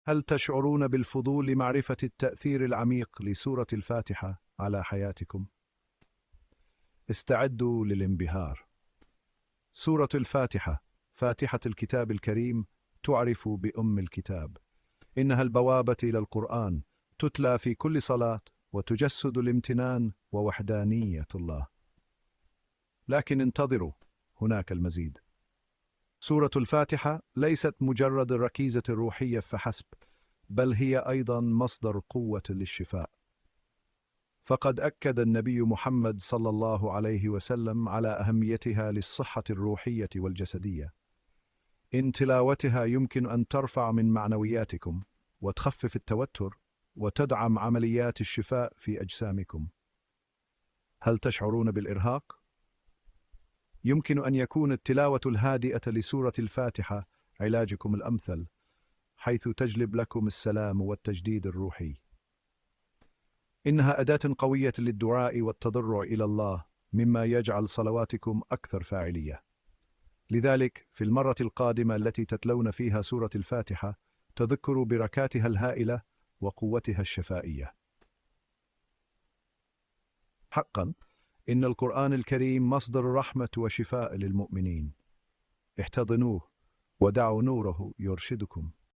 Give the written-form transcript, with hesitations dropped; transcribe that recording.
هل تشعرون بالفضول لمعرفة التأثير العميق لسورة الفاتحة على حياتكم؟ استعدوا للانبهار. سورة الفاتحة، فاتحة الكتاب الكريم، تعرف بأم الكتاب. إنها البوابة إلى القرآن، تتلى في كل صلاة وتجسد الامتنان ووحدانية الله. لكن انتظروا، هناك المزيد. سورة الفاتحة ليست مجرد الركيزة الروحية فحسب، بل هي أيضا مصدر قوة للشفاء. فقد أكد النبي محمد صلى الله عليه وسلم على أهميتها للصحة الروحية والجسدية. إن تلاوتها يمكن أن ترفع من معنوياتكم، وتخفف التوتر، وتدعم عمليات الشفاء في أجسامكم. هل تشعرون بالإرهاق؟ يمكن أن يكون التلاوة الهادئة لسورة الفاتحة علاجكم الأمثل، حيث تجلب لكم السلام والتجديد الروحي. إنها أداة قوية للدعاء والتضرع إلى الله، مما يجعل صلواتكم أكثر فاعلية. لذلك في المرة القادمة التي تتلون فيها سورة الفاتحة، تذكروا بركاتها الهائلة وقوتها الشفائية. حقا، إن القرآن الكريم مصدر رحمة وشفاء للمؤمنين. احتضنوه ودعوا نوره يرشدكم.